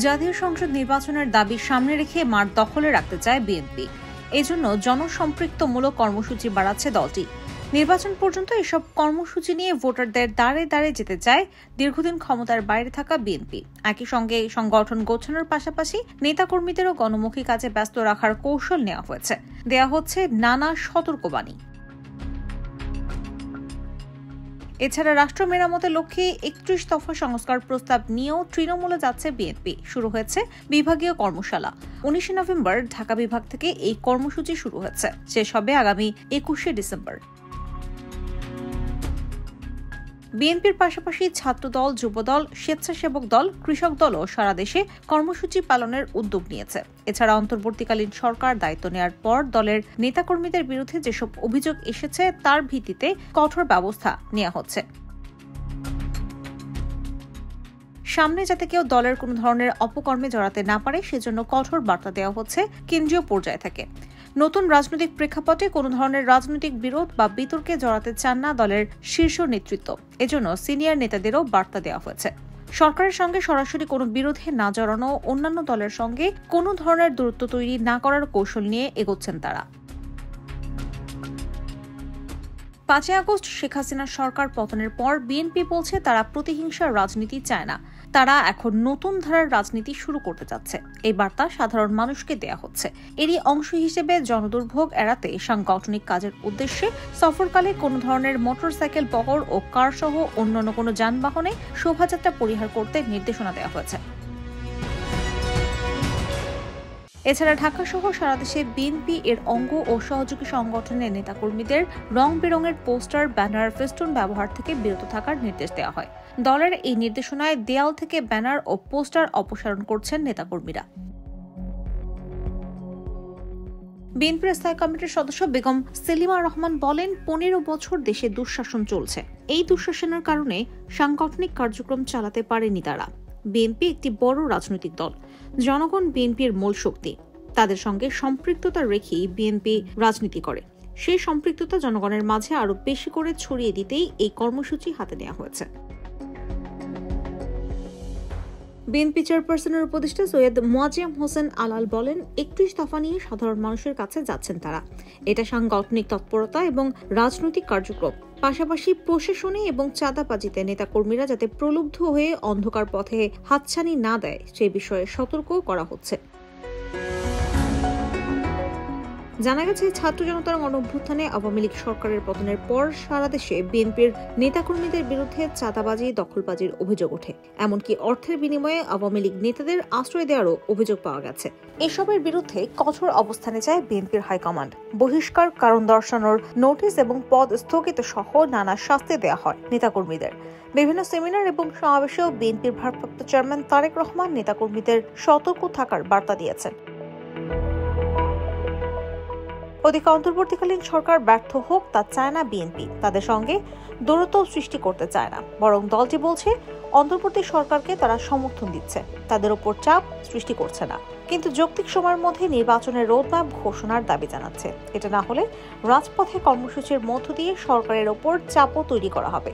জাতীয় সংসদ নির্বাচনের দাবি সামনে রেখে মাঠ দখলে রাখতে চায় বিএনপি। এজন্য জনসম্পৃক্তমূলক কর্মসূচি বাড়াচ্ছে দলটি। নির্বাচন পর্যন্ত এসব কর্মসূচি নিয়ে ভোটারদের দ্বারে দ্বারে যেতে চায় দীর্ঘদিন ক্ষমতার বাইরে থাকা বিএনপি। একই সঙ্গে সংগঠন গোছানোর পাশাপাশি নেতাকর্মীদেরও গণমুখী কাজে ব্যস্ত রাখার কৌশল নেওয়া হয়েছে। দেয়া হচ্ছে নানা সতর্কবাণী। এছাড়া রাষ্ট্র মেরামতের লক্ষ্যে 31 দফা সংস্কার প্রস্তাব নিয়েও তৃণমূলে যাচ্ছে বিএনপি। শুরু হয়েছে বিভাগীয় কর্মশালা। 19 নভেম্বর ঢাকা বিভাগ থেকে এই কর্মসূচি শুরু হচ্ছে, শেষ হবে আগামী 21 ডিসেম্বর। বিএনপির পাশাপাশি ছাত্রদল, যুবদল, স্বেচ্ছাসেবক দল, কৃষক দলও সারা দেশে কর্মসূচি পালনের উদ্যোগ নিয়েছে। এছাড়া অন্তর্বর্তীকালীন সরকার দায়িত্ব নেওয়ার পর দলের নেতাকর্মীদের বিরুদ্ধে যেসব অভিযোগ এসেছে তার ভিত্তিতে কঠোর ব্যবস্থা নেওয়া হচ্ছে। সামনে যাতে কেউ দলের কোনো ধরনের অপকর্মে জড়াতে না পারে সেজন্য কঠোর বার্তা দেওয়া হচ্ছে কেন্দ্রীয় পর্যায় থেকে। নতুন রাজনৈতিক প্রেক্ষাপটে কোনো ধরনের রাজনৈতিক বিরোধ বা বিতর্কে জড়াতে চান না দলের শীর্ষ নেতৃত্ব। এজন্য সিনিয়র নেতাদেরও বার্তা দেওয়া হয়েছে। সরকারের সঙ্গে সরাসরি কোনো বিরোধে না জড়ানো, অন্যান্য দলের সঙ্গে কোনো ধরনের দূরত্ব তৈরি না করার কৌশল নিয়ে এগোচ্ছেন তারা। 5 আগস্ট শেখ হাসিনার সরকার পতনের পর বিএনপি বলছে তারা প্রতিহিংসার রাজনীতি চায় না, তারা এখন নতুন ধারার রাজনীতি শুরু করতে যাচ্ছে। এই বার্তা সাধারণ মানুষকে দেয়া হচ্ছে। এরই অংশ হিসেবে জনদুর্ভোগ এড়াতে সাংগঠনিক কাজের উদ্দেশ্যে সফরকালে কোনো ধরনের মোটরসাইকেল বহর ও কার সহ অন্যান্য কোনো যানবাহনে শোভাযাত্রা পরিহার করতে নির্দেশনা দেওয়া হয়েছে। এছাড়া ঢাকা সহ সারা দেশে বিএনপি এর অঙ্গ ও সহযোগী সংগঠনের নেতাকর্মীদের রং বেরঙের পোস্টার, ব্যানার, ফেস্টুন ব্যবহার থেকে বিরত থাকার নির্দেশ দেওয়া হয়। দলের এই নির্দেশনায় দেয়াল থেকে ব্যানার ও পোস্টার অপসারণ করছেন নেতাকর্মীরা। বিএনপির স্থায়ী কমিটির সদস্য বেগম সেলিমা রহমান বলেন, 15 বছর দেশে দুঃশাসন চলছে। এই দুঃশাসনের কারণে সাংগঠনিক কার্যক্রম চালাতে পারেনি তারা। বিএনপি একটি বড় রাজনৈতিক দল, জনগণ বিএনপির মূল শক্তি। তাদের সঙ্গে সম্পৃক্ততা রেখেই বিএনপি রাজনীতি করে। সেই সম্পৃক্ততা জনগণের মাঝে আরো বেশি করে ছড়িয়ে দিতেই এই কর্মসূচি হাতে নেওয়া হয়েছে। বিএনপি চেয়ারপারসনের উপদেষ্টা সৈয়দ মোয়াজ্জেম হোসেন আলাল বলেন, 31 দফা নিয়ে সাধারণ মানুষের কাছে যাচ্ছেন তারা। এটা সাংগঠনিক তৎপরতা এবং রাজনৈতিক কার্যক্রম। পাশাপাশি প্রশাসনে এবং চাঁদাবাজিতে নেতাকর্মীরা যাতে প্রলুব্ধ হয়ে অন্ধকার পথে হাতছানি না দেয় সে বিষয়ে সতর্ক করা হচ্ছে। জানা গেছে, ছাত্র জনতার গণঅভ্যুত্থানে আওয়ামী লীগ সরকারের পতনের পর সারা দেশে বিএনপির নেতাকর্মীদের বিরুদ্ধে চাঁদাবাজি, দখলবাজির অভিযোগ ওঠে। এমনকি অর্থের বিনিময়ে আওয়ামী লীগ নেতাদের আশ্রয় দেওয়ারও অভিযোগ পাওয়া গেছে। এসবের বিরুদ্ধে কঠোর অবস্থানে যায় বিএনপির হাইকমান্ড। বহিষ্কার, কারণ দর্শানোর নোটিশ এবং পদ স্থগিত সহ নানা শাস্তি দেওয়া হয় নেতাকর্মীদের। বিভিন্ন সেমিনার এবং সমাবেশেও বিএনপির ভারপ্রাপ্ত চেয়ারম্যান তারেক রহমান নেতাকর্মীদের সতর্ক থাকার বার্তা দিয়েছেন। ওদিকে অন্তর্বর্তীকালীন সরকার ব্যর্থ হোক তা চায় না বিএনপি। তাদের সঙ্গে দূরত্ব সৃষ্টি করতে চায় না, বরং দলটি বলছে অন্তর্বর্তী সরকারকে তারা সমর্থন দিচ্ছে, তাদের উপর চাপ সৃষ্টি করছে না। কিন্তু যৌক্তিক সময়ের মধ্যে নির্বাচনের রোডম্যাপ ঘোষণার দাবি জানাচ্ছে। এটা না হলে রাজপথে কর্মসূচির মধ্য দিয়ে সরকারের ওপর চাপও তৈরি করা হবে।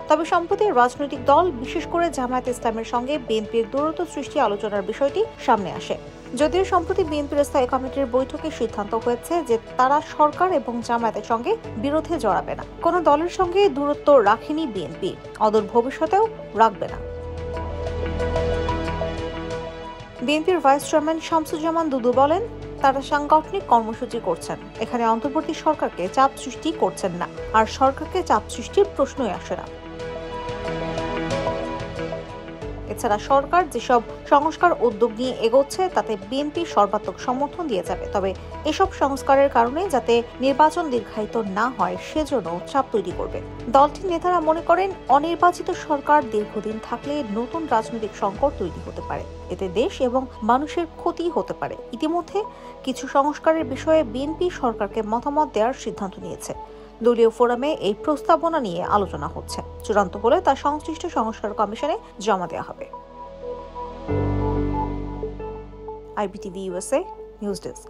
তবে সম্প্রতি রাজনৈতিক দল, বিশেষ করে জামায়াত ইসলামের সঙ্গে বিএনপির দূরত্ব সৃষ্টি আলোচনার বিষয়টি সামনে আসে। যদিও সম্প্রতি বিএনপির স্থায়ী কমিটির বৈঠকে সিদ্ধান্ত হয়েছে যে তারা সরকার এবং জামায়াতের সঙ্গে বিরোধে জড়াবে না। কোনো দলের সঙ্গে দূরত্ব রাখেনি বিএনপি, অদূর ভবিষ্যতেও রাখবে না। বিএনপির ভাইস চেয়ারম্যান শামসুজ্জামান দুদু বলেন, তারা সাংগঠনিক কর্মসূচি করছেন, এখানে অন্তর্বর্তী সরকারকে চাপ সৃষ্টি করছেন না, আর সরকারকে চাপ সৃষ্টির প্রশ্নই আসে না। এছাড়া সরকার যেসব সংস্কার উদ্যোগ নিয়ে এগোচ্ছে তাতে বিএনপি সর্বাত্মক সমর্থন দিয়ে যাবে। তবে এসব সংস্কারের কারণে যাতে নির্বাচন দীর্ঘায়িত না হয় সেজন্য চাপ তৈরি করবে। দলটির নেতারা মনে করেন, অনির্বাচিত সরকার দীর্ঘদিন থাকলে নতুন রাজনৈতিক সংকট তৈরি হতে পারে, এতে দেশ এবং মানুষের ক্ষতি হতে পারে। ইতিমধ্যে কিছু সংস্কারের বিষয়ে বিএনপি সরকারকে মতামত দেওয়ার সিদ্ধান্ত নিয়েছে। দলীয় ফোরামে এই প্রস্তাবনা নিয়ে আলোচনা হচ্ছে। চূড়ান্ত হলে তা সংশ্লিষ্ট সংস্কার কমিশনে জমা দেওয়া হবে। IBTV USA news desk.